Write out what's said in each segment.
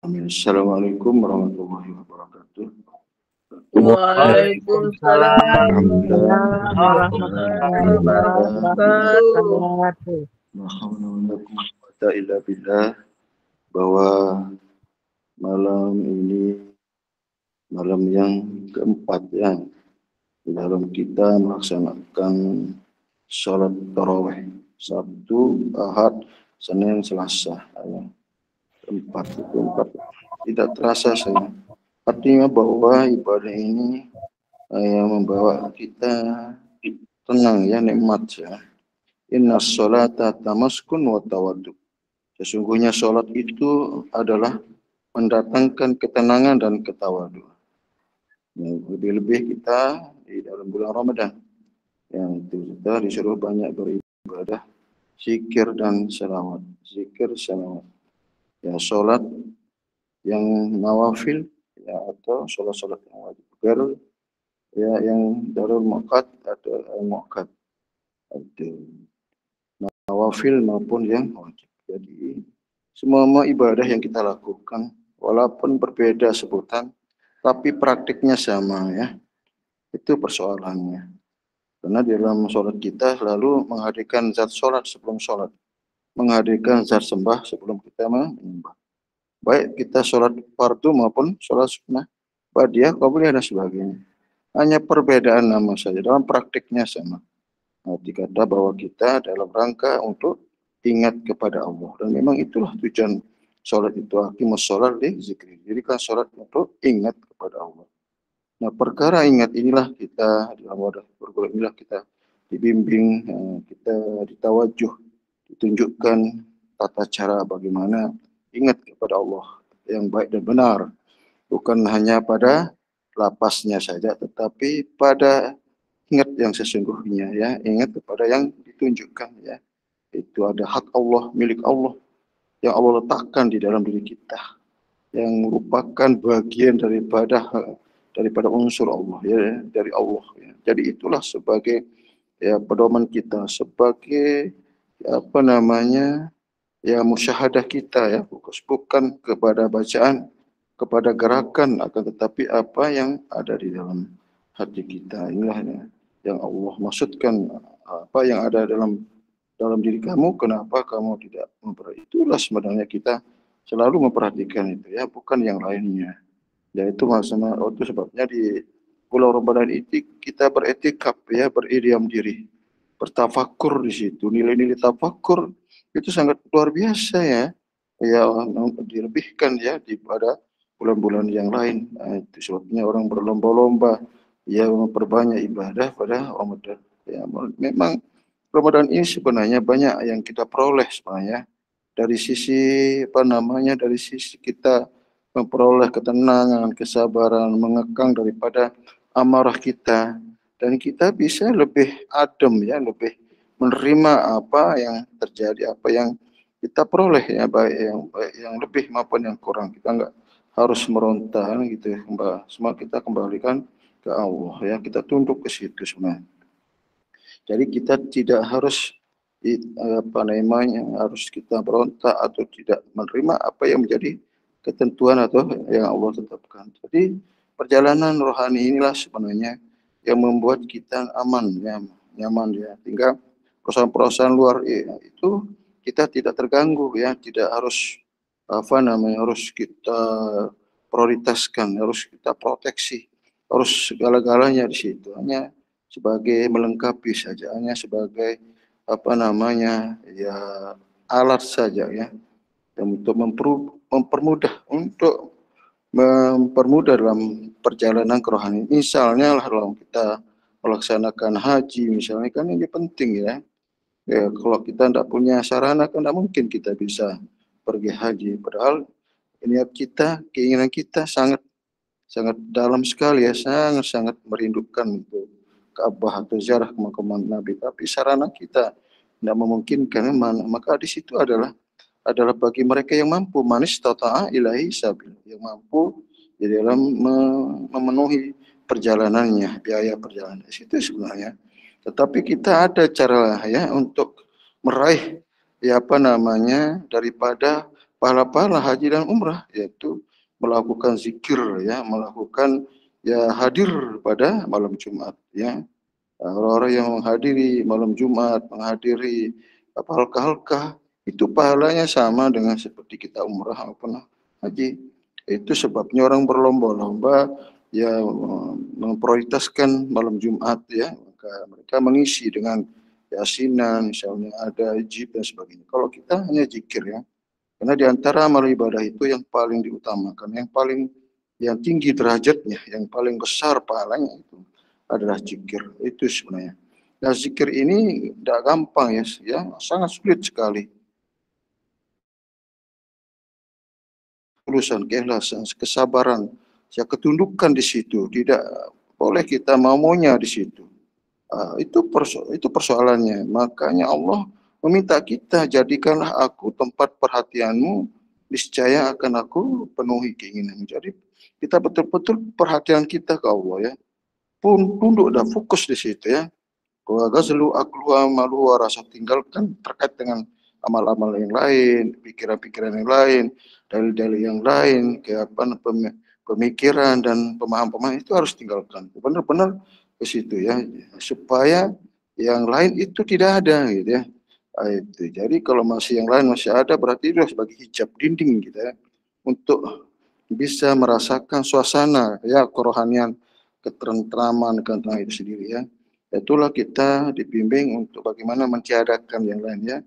Amin. Assalamualaikum warahmatullahi wabarakatuh. Waalaikumsalam Alhamdulillah. warahmatullahi wabarakatuh. Bahwa malam ini malam yang keempat ya di dalam kita melaksanakan sholat tarawih Sabtu, Ahad, Senin, Selasa ya. Keempat. Tidak terasa saya. Artinya bahwa ibadah ini yang membawa kita tenang ya, nikmat ya. Inna sholata tamaskun wa tawaddu. Sesungguhnya sholat itu adalah mendatangkan ketenangan dan ketawadu. Lebih-lebih kita di dalam bulan Ramadan yang kita disuruh banyak beribadah, zikir dan salawat. Zikir salawat. Ya sholat yang nawafil ya atau sholat-sholat yang wajib. Ya yang darul muqad atau muqad. Ada nawafil maupun yang wajib. Jadi semua ibadah yang kita lakukan walaupun berbeda sebutan tapi praktiknya sama ya. Itu persoalannya. Karena di dalam sholat kita selalu menghadirkan zat sholat sebelum sholat. Menghadirkan zat sembah sebelum kita menyembah. Baik kita sholat fardu maupun sholat sunnah, badiah, qabliyah dan sebagainya. Hanya perbedaan nama saja, dalam praktiknya sama. Dikata bahwa kita dalam rangka untuk ingat kepada Allah. Dan memang itulah tujuan sholat itu. Aqimus sholat li zikri. Jadi kan sholat untuk ingat kepada Allah. Nah perkara ingat inilah kita, dalam wadah perguruan inilah kita dibimbing, kita ditawajuh, ditunjukkan tata cara bagaimana ingat kepada Allah yang baik dan benar. Bukan hanya pada lapasnya saja, tetapi pada ingat yang sesungguhnya ya, ingat kepada yang ditunjukkan ya. Itu ada hak Allah, milik Allah yang Allah letakkan di dalam diri kita, yang merupakan bagian daripada unsur Allah ya, dari Allah ya. Jadi itulah sebagai ya pedoman kita, sebagai ya, apa namanya ya musyahadah kita ya, fokus bukan kepada bacaan, kepada gerakan, akan tetapi apa yang ada di dalam hati kita. Inilah ya, yang Allah maksudkan, apa yang ada dalam diri kamu, kenapa kamu tidak memperhatikan. Itulah sebenarnya kita selalu memperhatikan itu ya, bukan yang lainnya. Yaitu maksudnya itu sebabnya di bulan Ramadan itu kita beretikaf ya, beridiam diri, bertafakur di situ. Nilai-nilai tafakur itu sangat luar biasa ya. Ya dilebihkan ya daripada bulan-bulan yang lain. Nah, itu sebabnya orang berlomba-lomba ya memperbanyak ibadah pada Ramadan. Ya, memang Ramadan ini sebenarnya banyak yang kita peroleh sebenarnya dari sisi apa namanya, dari sisi kita memperoleh ketenangan, kesabaran, mengekang daripada amarah kita, dan kita bisa lebih adem ya, lebih menerima apa yang terjadi, apa yang kita peroleh ya, baik yang lebih maupun yang kurang. Kita enggak harus meronta gitu ya, semua kita kembalikan ke Allah ya, kita tunduk ke situ sebenarnya. Jadi kita tidak harus apa namanya, harus kita berontak atau tidak menerima apa yang menjadi ketentuan atau yang Allah tetapkan. Jadi perjalanan rohani inilah sebenarnya yang membuat kita aman ya, nyaman ya. Tinggal perusahaan-perusahaan luar ya, itu kita tidak terganggu ya, tidak harus apa namanya, harus kita prioritaskan, harus kita proteksi, harus segala-galanya di situ. Hanya sebagai melengkapi saja, hanya sebagai apa namanya ya alat saja ya, untuk mempermudah dalam perjalanan kerohanian. Misalnya lah dalam kita melaksanakan haji misalnya, kan ini penting ya. Ya kalau kita tidak punya sarana kan tidak mungkin kita bisa pergi haji. Padahal niat kita, keinginan kita sangat sangat dalam sekali ya, sangat merindukan untuk Ka'bah atau ziarah ke makam Nabi. Tapi sarana kita tidak memungkinkan, maka di situ adalah bagi mereka yang mampu, manis tata'a ilahi sabil, yang mampu di dalam memenuhi perjalanannya, biaya perjalanan. Itu sebenarnya. Tetapi kita ada cara ya untuk meraih ya apa namanya, daripada pahala-pahala haji dan umrah, yaitu melakukan zikir ya, melakukan ya hadir pada malam Jumat ya. Orang-orang yang menghadiri malam Jumat, menghadiri apa halkah-halkah, itu pahalanya sama dengan seperti kita umrah maupun haji. Itu sebabnya orang berlomba-lomba ya memprioritaskan malam Jumat ya, maka mereka mengisi dengan yasinan, misalnya ada hijab dan sebagainya. Kalau kita hanya zikir ya, karena di antara amal ibadah itu yang paling diutamakan, yang tinggi derajatnya, yang paling besar pahalanya itu adalah zikir. Itu sebenarnya. Nah, zikir ini tidak gampang ya, sangat sulit sekali. Tulusan, keikhlasan, kesabaran, ya ketundukan di situ. Tidak boleh kita maunya di situ. Itu persoalannya. Makanya Allah meminta kita, jadikanlah aku tempat perhatianmu, niscaya akan aku penuhi keinginan. Jadi kita betul-betul perhatian kita ke Allah ya. Pun tunduk dan fokus di situ ya. Wa ghazlu aqluha malu rasa, tinggalkan terkait dengan amal-amal yang lain, pikiran-pikiran yang lain, dalil-dalil yang lain, pemikiran dan pemahaman-pemahaman itu harus tinggalkan. Benar-benar ke situ ya, supaya yang lain itu tidak ada gitu ya. Itu. Jadi kalau masih yang lain masih ada, berarti itu sebagai hijab dinding gitu ya, untuk bisa merasakan suasana ya kerohanian, ketentraman itu sendiri ya. Itulah kita dibimbing untuk bagaimana mentiadakan yang lainnya.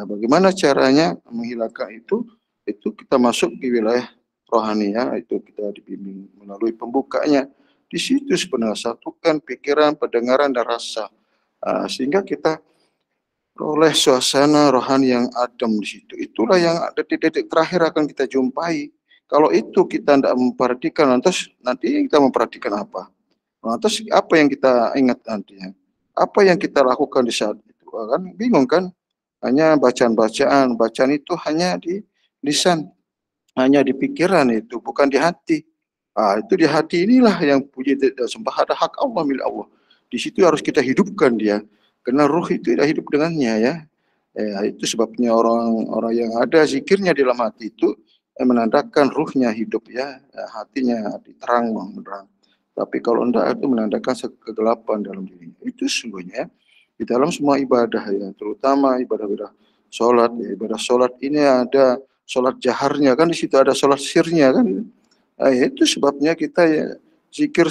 Bagaimana caranya menghilangkan itu kita masuk di wilayah rohani ya, itu kita dibimbing melalui pembukanya. Di situ sebenarnya satukan pikiran, pendengaran, dan rasa. Sehingga kita oleh suasana rohani yang adem di situ. Itulah yang detik-detik terakhir akan kita jumpai. Kalau itu kita tidak memperhatikan, lantas nanti kita memperhatikan apa? Lantas apa yang kita ingat nantinya? Apa yang kita lakukan di saat itu? Kan bingung kan? Hanya bacaan-bacaan, bacaan itu hanya di lisan, hanya di pikiran itu, bukan di hati. Itu di hati inilah yang puji dan sembah, ada hak Allah, milik Allah. Di situ harus kita hidupkan dia, karena ruh itu tidak hidup dengannya ya. Itu sebabnya orang-orang yang ada zikirnya di dalam hati itu menandakan ruhnya hidup ya, hatinya diterang, menerang. Tapi kalau enggak itu menandakan kegelapan dalam dirinya. Itu sesungguhnya di dalam semua ibadah ya, terutama ibadah-ibadah sholat. Ya, ibadah sholat ini ada sholat jaharnya kan, di situ ada sholat sirnya kan. Itu sebabnya kita ya zikir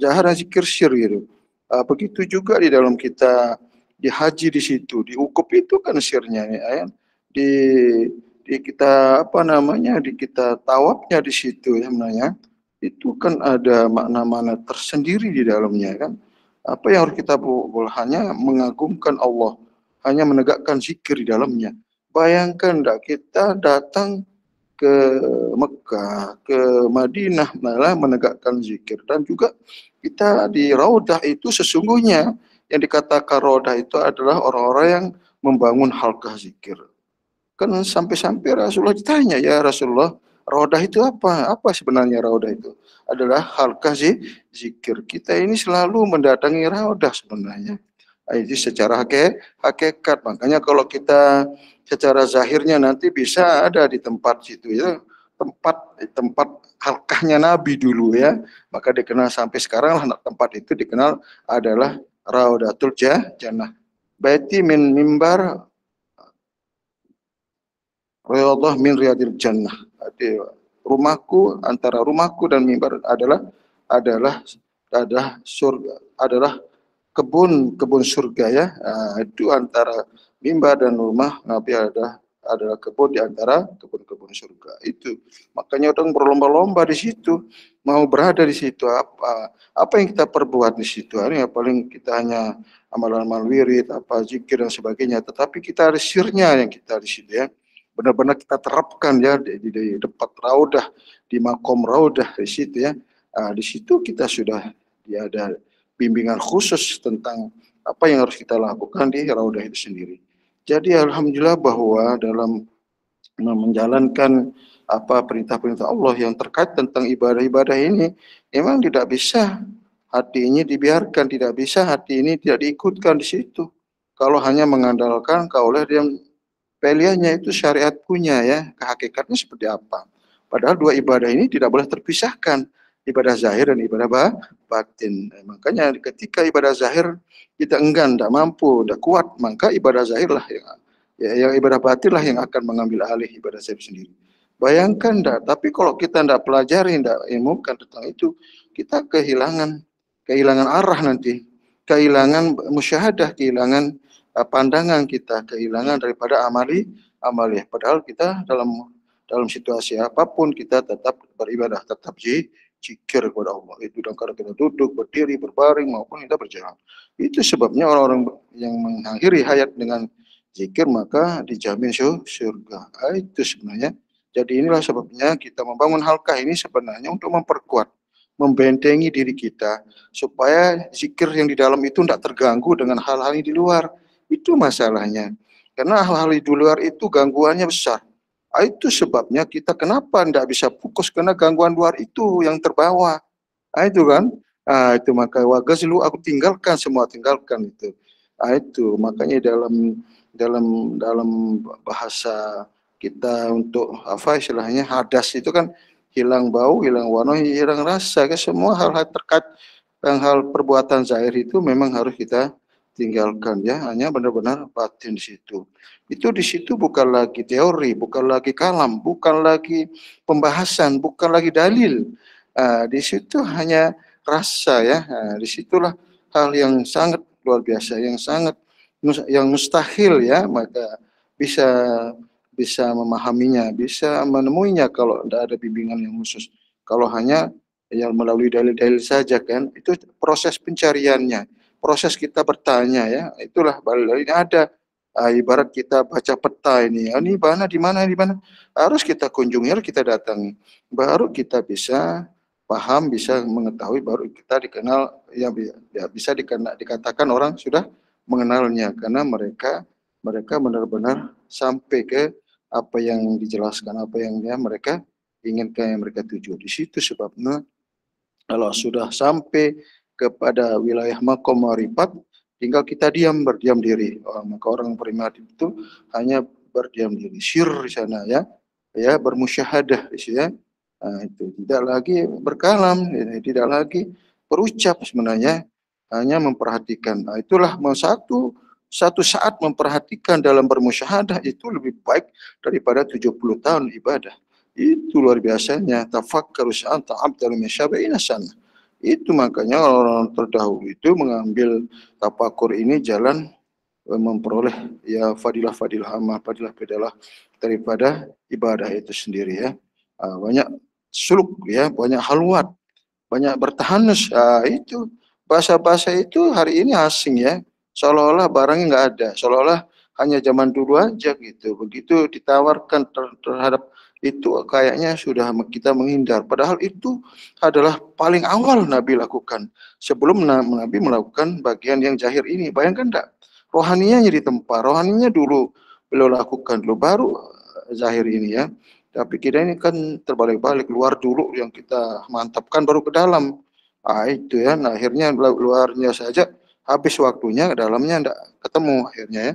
jahar dan zikir sir gitu. Begitu juga di dalam kita di haji di situ, di ukuf itu kan sirnya ya. Di kita apa namanya, di kita tawafnya di situ ya namanya, itu kan ada makna-makna tersendiri di dalamnya kan. Apa yang harus kita hanya mengagumkan Allah, hanya menegakkan zikir di dalamnya. Bayangkan enggak kita datang ke Mekah, ke Madinah malah menegakkan zikir, dan juga kita di Raudah itu sesungguhnya yang dikatakan Raudah itu adalah orang-orang yang membangun halqah zikir. Kan sampai-sampai Rasulullah ditanya, ya Rasulullah, Raudah itu apa? Apa sebenarnya Raudah itu? Adalah halqah zikir. Kita ini selalu mendatangi Raudah sebenarnya. Itu secara hakikat. Makanya kalau kita secara zahirnya nanti bisa ada di tempat situ ya, tempat halkahnya Nabi dulu ya, maka dikenal sampai sekarang lah tempat itu dikenal adalah Raudatul Jannah. Baiti min mimbar Riyadhah min riyadil jannah. Rumahku, antara rumahku dan mimbar adalah surga, adalah kebun surga ya. Itu antara mimbar dan rumah Nabi adalah kebun di antara kebun-kebun surga. Itu makanya orang berlomba-lomba di situ, mau berada di situ. Apa yang kita perbuat di situ? Ini paling kita hanya amalan-amalan wirid, apa zikir dan sebagainya. Tetapi kita ada sirnya yang kita di situ ya. Benar-benar kita terapkan ya di depan raudah, di makom raudah di situ ya. Di situ kita sudah ada bimbingan khusus tentang apa yang harus kita lakukan di raudah itu sendiri. Jadi alhamdulillah bahwa dalam menjalankan apa perintah-perintah Allah yang terkait tentang ibadah-ibadah ini, memang tidak bisa hati ini dibiarkan, tidak bisa hati ini tidak diikutkan di situ. Kalau hanya mengandalkan kaulah Pilihannya itu syariat punya ya, hakikatnya seperti apa. Padahal dua ibadah ini tidak boleh terpisahkan, ibadah zahir dan ibadah batin. Makanya ketika ibadah zahir kita enggan, tidak mampu, tidak kuat, maka ibadah zahir lah yang ibadah batin lah yang akan mengambil alih ibadah zahir sendiri. Bayangkan enggak, tapi kalau kita enggak pelajari, enggak ilmukan tentang itu, kita kehilangan arah nanti, kehilangan musyahadah, kehilangan pandangan kita, kehilangan daripada amali. Padahal kita dalam situasi apapun kita tetap beribadah, tetap zikir kepada Allah. Itu dan kalau kita duduk, berdiri, berbaring maupun kita berjalan. Itu sebabnya orang-orang yang mengakhiri hayat dengan zikir maka dijamin surga. Itu sebenarnya. Jadi inilah sebabnya kita membangun halkah ini sebenarnya untuk memperkuat, membentengi diri kita supaya zikir yang di dalam itu tidak terganggu dengan hal-hal yang di luar. Itu masalahnya. Karena hal-hal di luar itu gangguannya besar. Itu sebabnya kita kenapa tidak bisa fokus karena gangguan luar itu yang terbawa. Itu kan. Itu maka wagazlu aku tinggalkan itu. Itu makanya dalam bahasa kita untuk apa istilahnya hadas itu kan hilang bau, hilang warna, hilang rasa, kan semua hal-hal terkait hal perbuatan zahir itu memang harus kita tinggalkan ya, hanya benar-benar batin di situ. Itu di situ bukan lagi teori, bukan lagi kalam, bukan lagi pembahasan, bukan lagi dalil. Di situ hanya rasa ya. Disitulah hal yang sangat luar biasa, yang mustahil ya, maka bisa bisa memahaminya, bisa menemuinya kalau tidak ada bimbingan yang khusus. Kalau hanya yang melalui dalil-dalil saja kan, itu proses pencariannya, proses kita bertanya ya, itulah balik ini ada. Ibarat kita baca peta ini mana di mana harus kita kunjungi, harus kita datangi, baru kita bisa paham, bisa mengetahui, baru kita dikenal yang bisa dikatakan orang sudah mengenalnya karena mereka benar-benar sampai ke apa yang dijelaskan, apa yang ya mereka inginkan, yang mereka tuju. Di situ sebabnya kalau sudah sampai kepada wilayah makom marifat, tinggal kita berdiam diri. Maka orang beriman itu hanya berdiam diri, syir di sana ya, bermusyahadah di sini. Itu tidak lagi berkalam, tidak lagi berucap sebenarnya, hanya memperhatikan. Itulah satu saat memperhatikan dalam bermusyahadah itu lebih baik daripada 70 tahun ibadah. Itu luar biasanya. Tafakkaru anta abdal min syabaina sana. Itu makanya orang terdahulu itu mengambil tafakur ini jalan memperoleh ya fadilah-fadilah amal, fadilah-fadilah daripada ibadah itu sendiri ya. Banyak suluk ya, banyak halwat, banyak bertahanus. Itu bahasa-bahasa itu hari ini asing ya. Seolah-olah barangnya nggak ada, seolah-olah hanya zaman dulu aja gitu. Begitu ditawarkan terhadap itu kayaknya sudah kita menghindar. Padahal itu adalah paling awal Nabi lakukan. Sebelum Nabi melakukan bagian yang zahir ini. Bayangkan enggak? Rohaninya ditempa, rohaninya dulu beliau lakukan dulu, baru zahir ini ya. Tapi kita ini kan terbalik-balik, luar dulu yang kita mantapkan baru ke dalam. Itu ya, nah, akhirnya luarnya saja habis waktunya, dalamnya tidak ketemu akhirnya ya.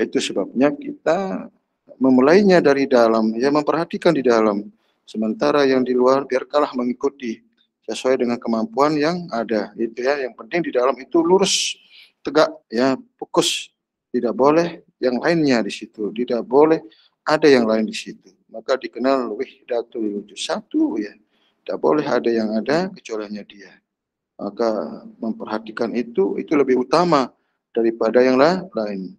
Itu sebabnya kita memulainya dari dalam, ya memperhatikan di dalam. Sementara yang di luar biarkanlah mengikuti sesuai dengan kemampuan yang ada. Itu ya, yang penting di dalam itu lurus, tegak, ya fokus. Tidak boleh yang lainnya di situ, tidak boleh ada yang lain di situ. Maka dikenal wahdatul wujud, satu ya. Tidak boleh ada yang ada kecuali hanya dia. Maka memperhatikan itu lebih utama daripada yang lain.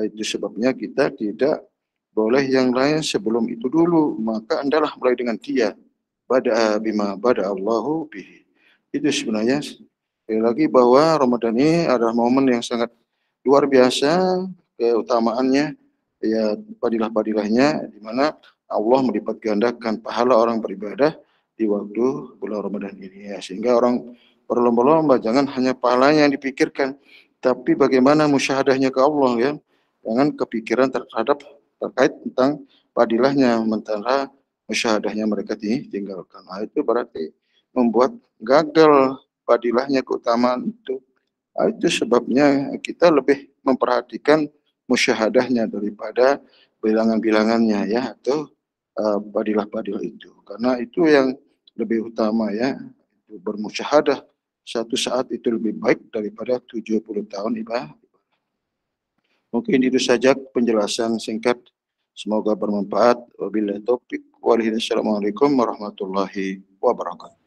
Itu sebabnya kita tidak boleh yang lain sebelum itu dulu. Maka adalah mulai dengan dia. Bada'a bima bada Allahu bihi. Itu sebenarnya sekali lagi bahwa Ramadan ini adalah momen yang sangat luar biasa keutamaannya, ya fadilah-fadilahnya, di mana Allah melipat gandakan pahala orang beribadah di waktu bulan Ramadan ini ya. Sehingga orang berlomba-lomba, jangan hanya pahalanya yang dipikirkan, tapi bagaimana musyahadahnya ke Allah ya. Jangan kepikiran terkait tentang padilahnya, sementara musyahadahnya mereka ditinggalkan. Itu berarti membuat gagal padilahnya, keutamaan itu. Itu sebabnya kita lebih memperhatikan musyahadahnya daripada bilangan-bilangannya ya, atau padilah-padilah itu. Karena itu yang lebih utama ya, itu bermusyahadah satu saat itu lebih baik daripada 70 tahun ibadah. Mungkin itu saja penjelasan singkat. Semoga bermanfaat. Wabillahi taufik. Assalamualaikum warahmatullahi wabarakatuh.